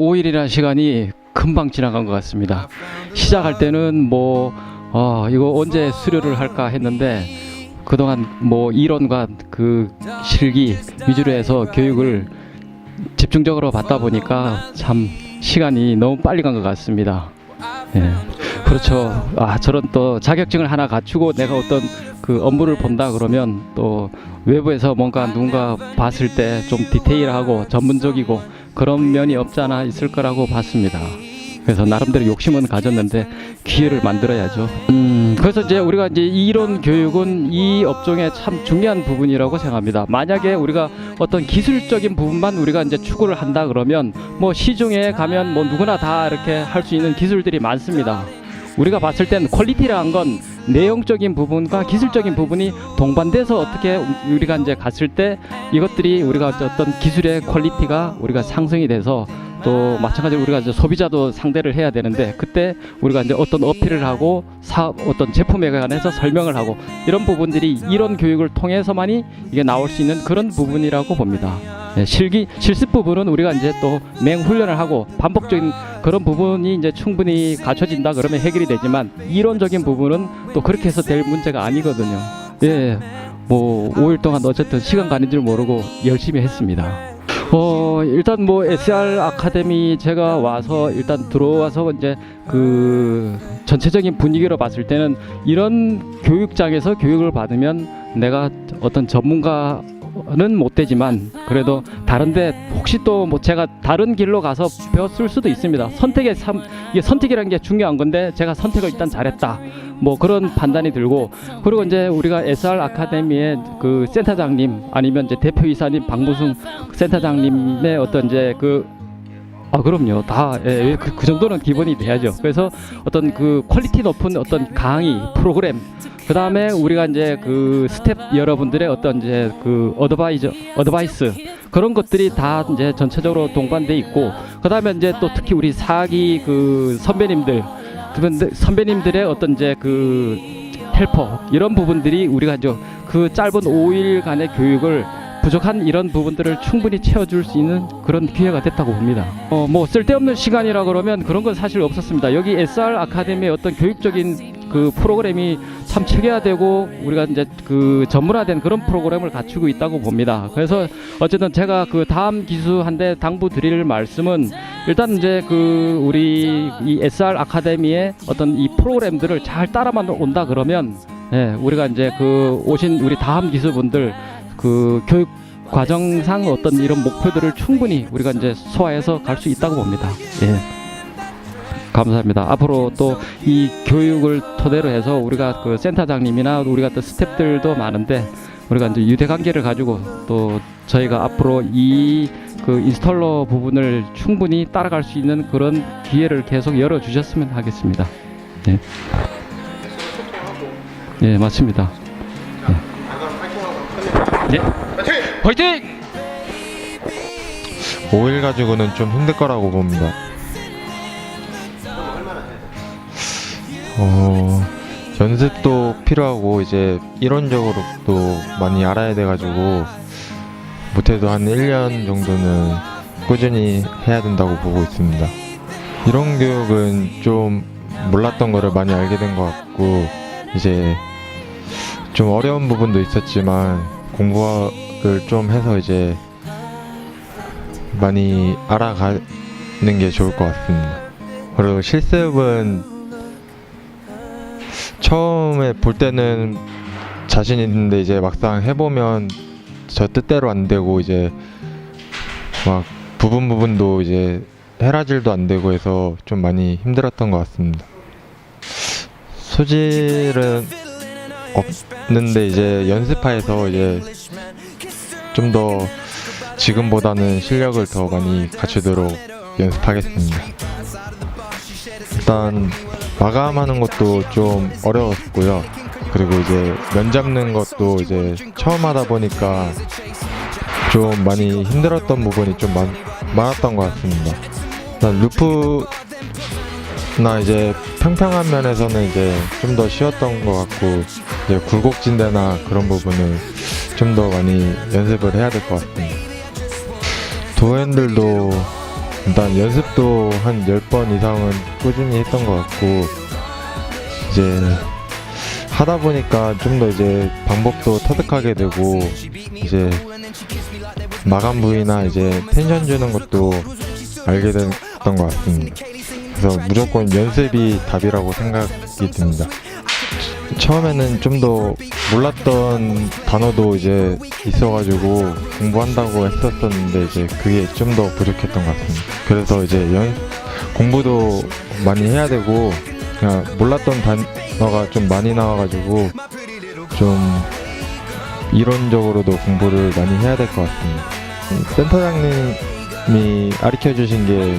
5일이라는 시간이 금방 지나간 것 같습니다. 시작할 때는 이거 언제 수료를 할까 했는데 그동안 이론과 그 실기 위주로 해서 교육을 집중적으로 받다 보니까 참 시간이 너무 빨리 간 것 같습니다. 예. 그렇죠. 저런 또 자격증을 하나 갖추고 내가 어떤 그 업무를 본다 그러면 또 외부에서 뭔가 누군가 봤을 때 좀 디테일하고 전문적이고 그런 면이 없지 않아 있을 거라고 봤습니다. 그래서 나름대로 욕심은 가졌는데 기회를 만들어야죠. 그래서 이제 우리가 이제 이론 교육은 이 업종의 참 중요한 부분이라고 생각합니다. 만약에 우리가 어떤 기술적인 부분만 우리가 이제 추구를 한다 그러면 시중에 가면 누구나 다 이렇게 할 수 있는 기술들이 많습니다. 우리가 봤을 땐 퀄리티라는 건 내용적인 부분과 기술적인 부분이 동반돼서 어떻게 우리가 이제 갔을 때 이것들이 우리가 어떤 기술의 퀄리티가 우리가 상승이 돼서 또 마찬가지로 우리가 이제 소비자도 상대를 해야 되는데 그때 우리가 이제 어떤 어필을 하고 어떤 제품에 관해서 설명을 하고 이런 부분들이 이런 교육을 통해서만이 이게 나올 수 있는 그런 부분이라고 봅니다. 실습 부분은 우리가 이제 또 맹훈련을 하고 반복적인 그런 부분이 이제 충분히 갖춰진다 그러면 해결이 되지만 이론적인 부분은 또 그렇게 해서 될 문제가 아니거든요. 5일 동안 어쨌든 시간 가는 줄 모르고 열심히 했습니다. 일단 SR 아카데미 제가 와서 일단 들어와서 이제 그 전체적인 분위기로 봤을 때는 이런 교육장에서 교육을 받으면 내가 어떤 전문가는 못 되지만 그래도 다른데 혹시 또 제가 다른 길로 가서 배웠을 수도 있습니다. 이게 선택이라는 게 중요한 건데 제가 선택을 일단 잘했다. 그런 판단이 들고 그리고 이제 우리가 SR 아카데미의 그 센터장님 아니면 이제 대표이사님 박무승 센터장님의 어떤 이제 그럼요. 그 정도는 기본이 돼야죠. 그래서 어떤 그 퀄리티 높은 어떤 강의 프로그램 그 다음에 우리가 이제 그 스텝 여러분들의 어떤 이제 그 어드바이스 그런 것들이 다 이제 전체적으로 동반돼 있고 그 다음에 이제 또 특히 우리 사기 그 선배님들의 어떤 이제 그 헬퍼 이런 부분들이 우리가 이제 그 짧은 5일간의 교육을 부족한 이런 부분들을 충분히 채워줄 수 있는 그런 기회가 됐다고 봅니다. 쓸데없는 시간이라 그러면 그런 건 사실 없었습니다. 여기 SR 아카데미의 어떤 교육적인 그 프로그램이 참 체계화되고 우리가 이제 그 전문화된 그런 프로그램을 갖추고 있다고 봅니다. 그래서 어쨌든 제가 그 다음 기수한테 당부드릴 말씀은 일단 이제 그 우리 이 SR 아카데미의 어떤 이 프로그램들을 잘 따라만 온다 그러면 우리가 이제 그 오신 우리 다음 기수분들 그 교육 과정상 어떤 이런 목표들을 충분히 우리가 이제 소화해서 갈 수 있다고 봅니다. 감사합니다. 앞으로 또 이 교육을 토대로 해서 우리가 그 센터장님이나 우리가 또 스태프들도 많은데 우리가 이제 유대 관계를 가지고 또 저희가 앞으로 이 그 인스톨러 부분을 충분히 따라갈 수 있는 그런 기회를 계속 열어 주셨으면 하겠습니다. 맞습니다. 화이팅! 5일 가지고는 좀 힘들 거라고 봅니다. 연습도 필요하고 이제 이론적으로도 많이 알아야 돼가지고 못해도 한 1년 정도는 꾸준히 해야 된다고 보고 있습니다. 이론 교육은 좀 몰랐던 거를 많이 알게 된 것 같고 이제 좀 어려운 부분도 있었지만 공부를 좀 해서 이제 많이 알아가는 게 좋을 것 같습니다. 그리고 실습은 처음에 볼 때는 자신 있는데 이제 막상 해보면 저 뜻대로 안 되고 이제 막 부분도 이제 헤라질도 안 되고 해서 좀 많이 힘들었던 것 같습니다. 소질은 없는데 이제 연습하에서 이제 좀 더 지금보다는 실력을 더 많이 갖추도록 연습하겠습니다. 일단 마감하는 것도 좀 어려웠고요. 그리고 이제 면 잡는 것도 이제 처음 하다 보니까 좀 많이 힘들었던 부분이 좀 많았던 것 같습니다. 일단 루프나 이제 평평한 면에서는 이제 좀 더 쉬웠던 것 같고 이제 굴곡진대나 그런 부분을 좀 더 많이 연습을 해야 될 것 같습니다. 도핸들도 일단 연습도 한 10번 이상은 꾸준히 했던 것 같고, 이제 하다 보니까 좀 더 이제 방법도 터득하게 되고, 이제 마감 부위나 이제 텐션 주는 것도 알게 됐던 것 같습니다. 그래서 무조건 연습이 답이라고 생각이 듭니다. 처음에는 좀 더 몰랐던 단어도 이제 있어가지고 공부한다고 했었었는데, 이제 그게 좀 더 부족했던 것 같습니다. 그래서 이제 공부도 많이 해야 되고, 그냥 몰랐던 단어가 좀 많이 나와가지고 좀 이론적으로도 공부를 많이 해야 될 것 같습니다. 센터장님이 가르쳐 주신 게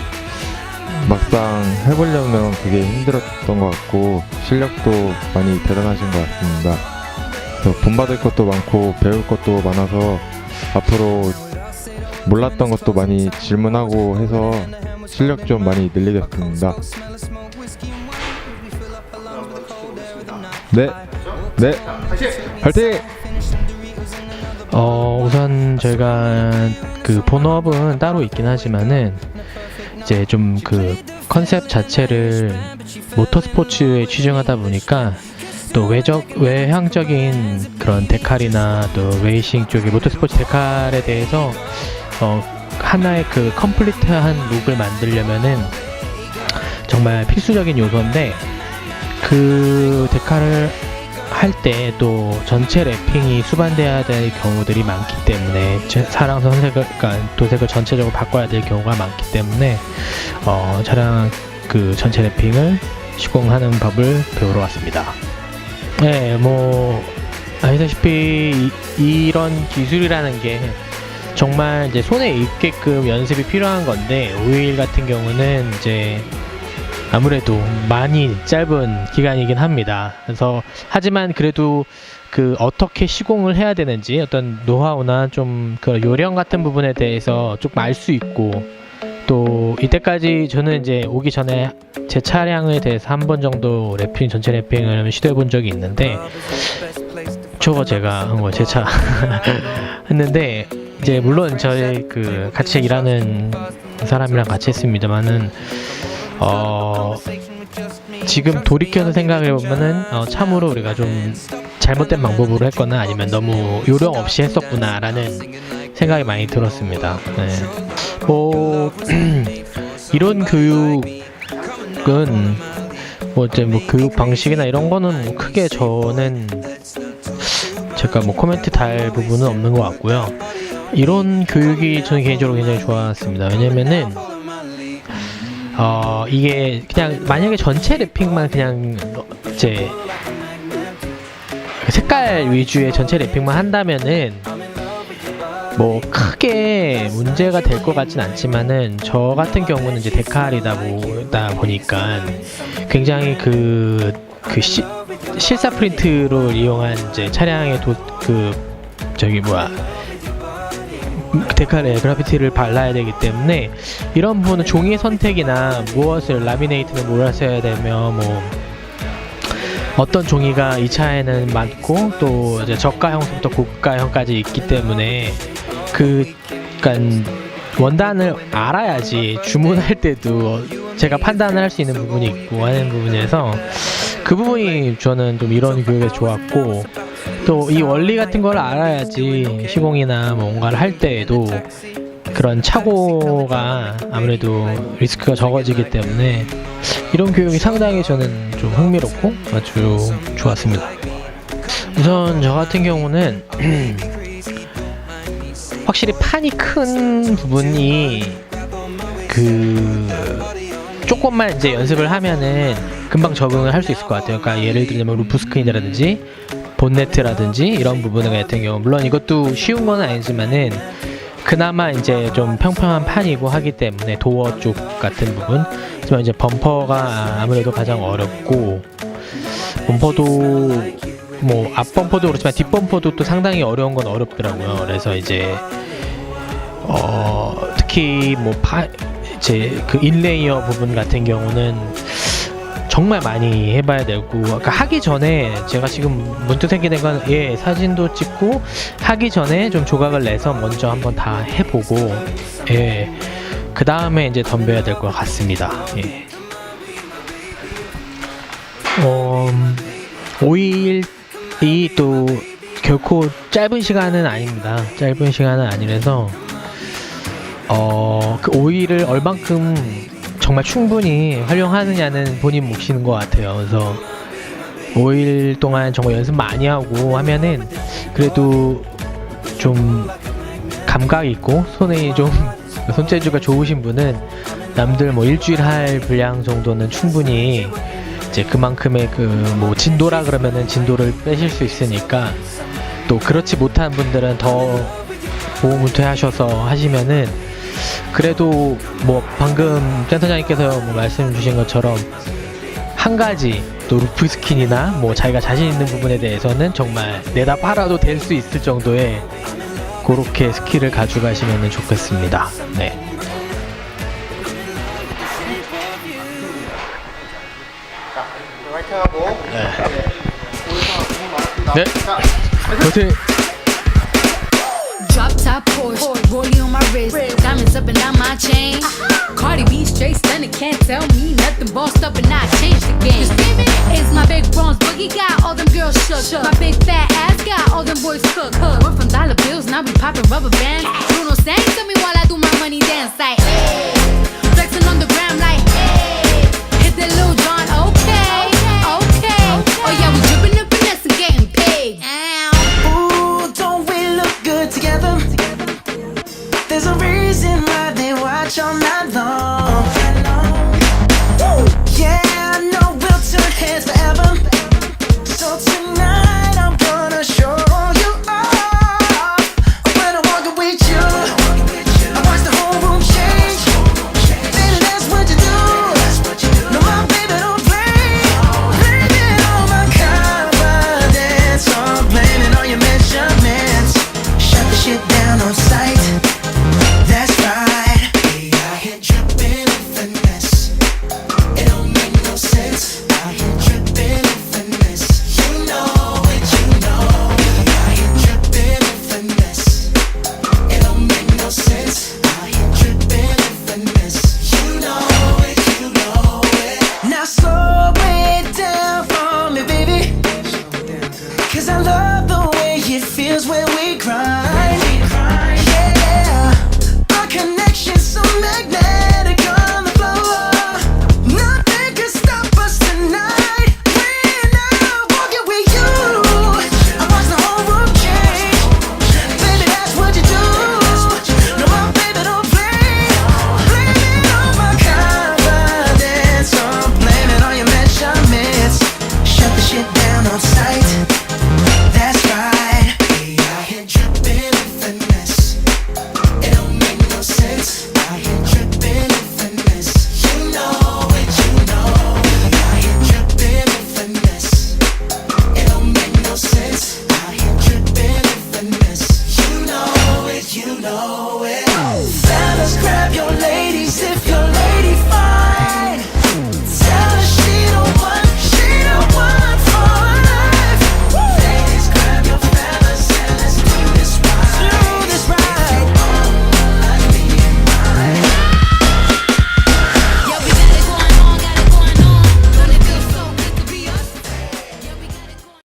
막상 해보려면 그게 힘들었던 것 같고, 실력도 많이 대단하신 것 같습니다. 그래서 본받을 것도 많고 배울 것도 많아서 앞으로 몰랐던 것도 많이 질문하고 해서 실력 좀 많이 늘리겠습니다. 네, 네, 화이팅! 우선 저희가 그 본업은 따로 있긴 하지만은 이제 좀 그 컨셉 자체를 모터스포츠에 치중하다 보니까 또 외향적인 그런 데칼이나 또 레이싱 쪽의 모터스포츠 데칼에 대해서 하나의 그 컴플리트한 룩을 만들려면은 정말 필수적인 요소인데, 그 데칼을 할 때 또 전체 랩핑이 수반돼야 될 경우들이 많기 때문에, 차량 도색을 전체적으로 바꿔야 될 경우가 많기 때문에 차량 그 전체 랩핑을 시공하는 법을 배우러 왔습니다. 네, 뭐 아시다시피 이런 기술이라는 게 정말 이제 손에 익게끔 연습이 필요한 건데, 오일 같은 경우는 이제 아무래도 많이 짧은 기간이긴 합니다. 그래서 하지만 그래도 그 어떻게 시공을 해야 되는지 어떤 노하우나 좀 그 요령 같은 부분에 대해서 좀 알 수 있고, 또 이때까지 저는 이제 오기 전에 제 차량에 대해서 한 번 정도 전체 랩핑을 시도해 본 적이 있는데, 저거 제가 제 차 했는데, 이제 물론 저희 그 같이 일하는 사람이랑 같이 했습니다만은 지금 돌이켜서 생각해 보면은 참으로 우리가 좀 잘못된 방법으로 했거나 아니면 너무 요령 없이 했었구나라는 생각이 많이 들었습니다. 네. 뭐 이런 교육은 뭐 이제 뭐 교육 방식이나 이런 거는 뭐 크게 저는 제가 뭐 코멘트 달 부분은 없는 것 같고요. 이런 교육이 저는 개인적으로 굉장히 좋았습니다. 왜냐면은 이게 그냥 만약에 전체 랩핑만 그냥 이제 색깔 위주의 전체 랩핑만 한다면은 뭐 크게 문제가 될 것 같진 않지만은, 저 같은 경우는 이제 데칼이다 보니까 굉장히 실사 프린트로 이용한 이제 차량의 데칼에 그래피티를 발라야 되기 때문에, 이런 부분은 종이의 선택이나 라미네이트는 무엇을 해야 되며, 뭐 어떤 종이가 이 차에는 많고 또 이제 저가형부터 고가형까지 있기 때문에 그러니까 원단을 알아야지 주문할 때도 제가 판단을 할 수 있는 부분이 있고 하는 부분에서, 그 부분이 저는 좀 이런 교육에 좋았고, 또 이 원리 같은 걸 알아야지 시공이나 뭔가를 할 때에도 그런 착오가 아무래도 리스크가 적어지기 때문에, 이런 교육이 상당히 저는 좀 흥미롭고 아주 좋았습니다. 우선 저 같은 경우는 확실히 판이 큰 부분이 조금만 이제 연습을 하면은 금방 적응을 할 수 있을 것 같아요. 그러니까 예를 들면 루프 스크린이라든지 본네트라든지 이런 부분 같은 경우, 물론 이것도 쉬운 건 아니지만은 그나마 이제 좀 평평한 판이고 하기 때문에 도어 쪽 같은 부분, 하지만 이제 범퍼가 아무래도 가장 어렵고, 범퍼도 뭐 앞 범퍼도 그렇지만 뒷 범퍼도 또 상당히 어려운 건 어렵더라고요. 그래서 이제 특히 뭐 이제 그 인레이어 부분 같은 경우는 정말 많이 해봐야 되고, 그러니까 하기 전에 제가 지금 문득 생기는 건, 사진도 찍고 하기 전에 좀 조각을 내서 먼저 한번 다 해보고, 그 다음에 이제 덤벼야 될 것 같습니다. 예. 5일이 또 결코 짧은 시간은 아닙니다. 짧은 시간은 아니라서 그 5일을 얼만큼 정말 충분히 활용하느냐는 본인 몫인 것 같아요. 그래서 5일 동안 정말 연습 많이 하고 하면은 그래도 좀 감각 있고 손이 좀 손재주가 좋으신 분은 남들 뭐 일주일 할 분량 정도는 충분히 이제 그만큼의 그 뭐 진도라 그러면은 진도를 빼실 수 있으니까, 또 그렇지 못한 분들은 더 보호문퇴하셔서 하시면은 그래도 뭐 방금 센터장님께서 뭐 말씀 주신 것처럼 한 가지 또 루프 스킨이나 뭐 자기가 자신 있는 부분에 대해서는 정말 내다 팔아도 될 수 있을 정도의 그렇게 스킬을 가져가시면 좋겠습니다. 네. 네. 도대체 Drop top Porsche, rollie on my wrist, diamonds up and down my chain. Cardi B straight stunning, can't tell me nothing. Bossed up and I changed the game. It's my big bronze boogie, got all them girls shook. My big fat ass got all them boys cooked. Went from dollar bills, now we popping rubber bands. Bruno sang to me while I do my money dance like, hey. Flexing on the gram like, hey. Hit that Lil Jon, okay, okay. Oh yeah, we dripping and finesse and getting paid. Ooh, don't we look good together? There's a reason why they watch all night long.